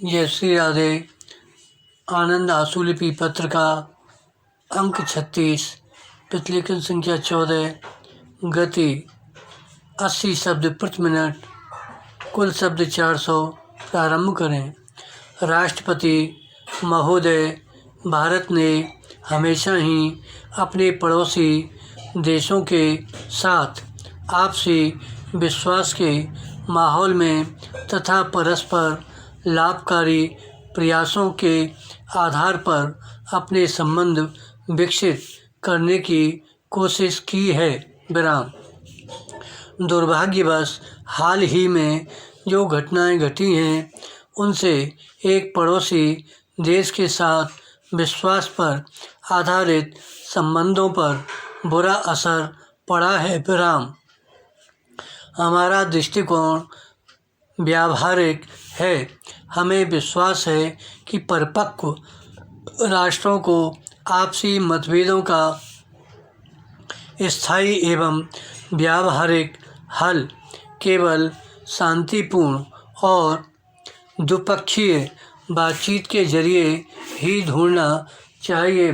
जय श्री राधे। आनंद आशुलिपि पत्र का अंक 36, प्रतिलेखन संख्या 14, गति 80 शब्द प्रति मिनट, कुल शब्द 400। प्रारंभ करें। राष्ट्रपति महोदय, भारत ने हमेशा ही अपने पड़ोसी देशों के साथ आपसी विश्वास के माहौल में तथा परस्पर लाभकारी प्रयासों के आधार पर अपने संबंध विकसित करने की कोशिश की है। दुर्भाग्यवश हाल ही में जो घटनाएं घटी हैं, उनसे एक पड़ोसी देश के साथ विश्वास पर आधारित संबंधों पर बुरा असर पड़ा है। हमारा दृष्टिकोण व्यावहारिक है। हमें विश्वास है कि परिपक्व राष्ट्रों को आपसी मतभेदों का स्थायी एवं व्यावहारिक हल केवल शांतिपूर्ण और द्विपक्षीय बातचीत के जरिए ही ढूंढना चाहिए।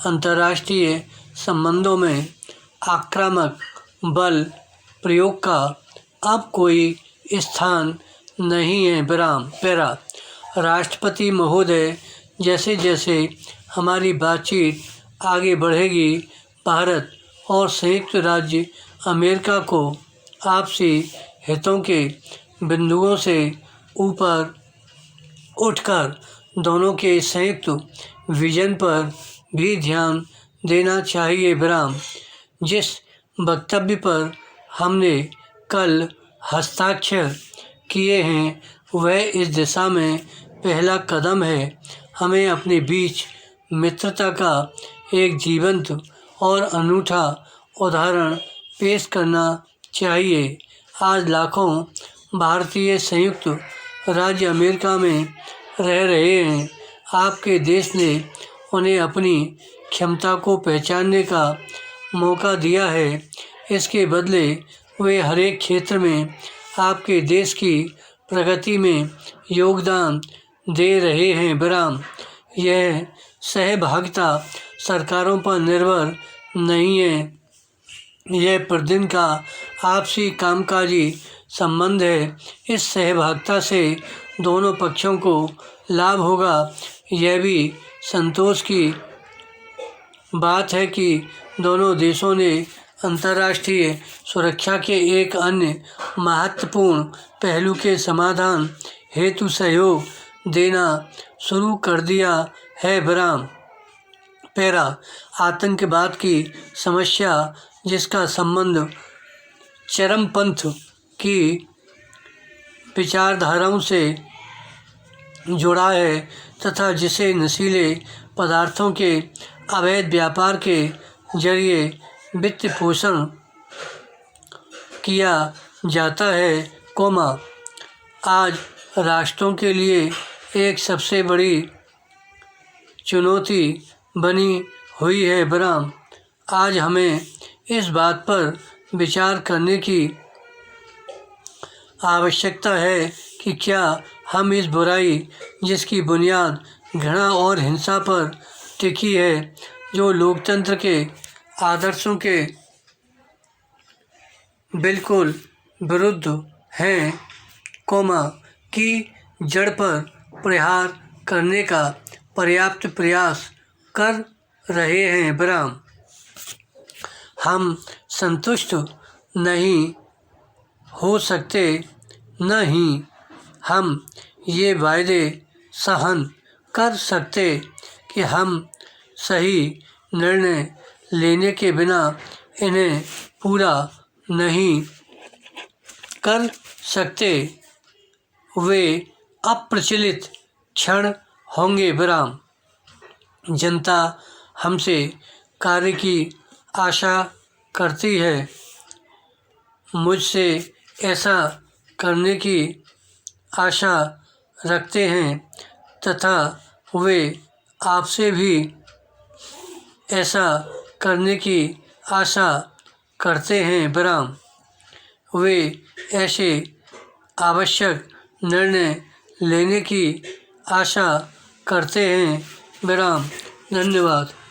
अंतर्राष्ट्रीय संबंधों में आक्रामक बल प्रयोग का अब कोई स्थान नहीं है। राष्ट्रपति महोदय, जैसे जैसे हमारी बातचीत आगे बढ़ेगी, भारत और संयुक्त राज्य अमेरिका को आपसी हितों के बिंदुओं से ऊपर उठकर दोनों के संयुक्त विजन पर भी ध्यान देना चाहिए। जिस वक्तव्य पर हमने कल हस्ताक्षर किए हैं, वह इस दिशा में पहला कदम है। हमें अपने बीच मित्रता का एक जीवंत और अनूठा उदाहरण पेश करना चाहिए। आज लाखों भारतीय संयुक्त राज्य अमेरिका में रह रहे हैं। आपके देश ने उन्हें अपनी क्षमता को पहचानने का मौका दिया है। इसके बदले वे हर एक क्षेत्र में आपके देश की प्रगति में योगदान दे रहे हैं। यह सहभागिता सरकारों पर निर्भर नहीं है, यह प्रतिदिन का आपसी कामकाजी संबंध है। इस सहभागिता से दोनों पक्षों को लाभ होगा। यह भी संतोष की बात है कि दोनों देशों ने अंतर्राष्ट्रीय सुरक्षा के एक अन्य महत्वपूर्ण पहलू के समाधान हेतु सहयोग देना शुरू कर दिया है। आतंकवाद की समस्या, जिसका संबंध चरमपंथ की विचारधाराओं से जुड़ा है तथा जिसे नशीले पदार्थों के अवैध व्यापार के जरिए वित्त पोषण किया जाता है, आज राष्ट्रों के लिए एक सबसे बड़ी चुनौती बनी हुई है। आज हमें इस बात पर विचार करने की आवश्यकता है कि क्या हम इस बुराई, जिसकी बुनियाद घृणा और हिंसा पर टिकी है, जो लोकतंत्र के आदर्शों के बिल्कुल विरुद्ध हैं, की जड़ पर प्रहार करने का पर्याप्त प्रयास कर रहे हैं। हम संतुष्ट नहीं हो सकते, न ही हम ये वायदे सहन कर सकते कि हम सही निर्णय लेने के बिना इन्हें पूरा नहीं कर सकते। वे अप्रचलित क्षण होंगे। जनता हमसे कार्य की आशा करती है। मुझसे ऐसा करने की आशा रखते हैं तथा वे आपसे भी ऐसा करने की आशा करते हैं। वे ऐसे आवश्यक निर्णय लेने की आशा करते हैं। विराम। धन्यवाद।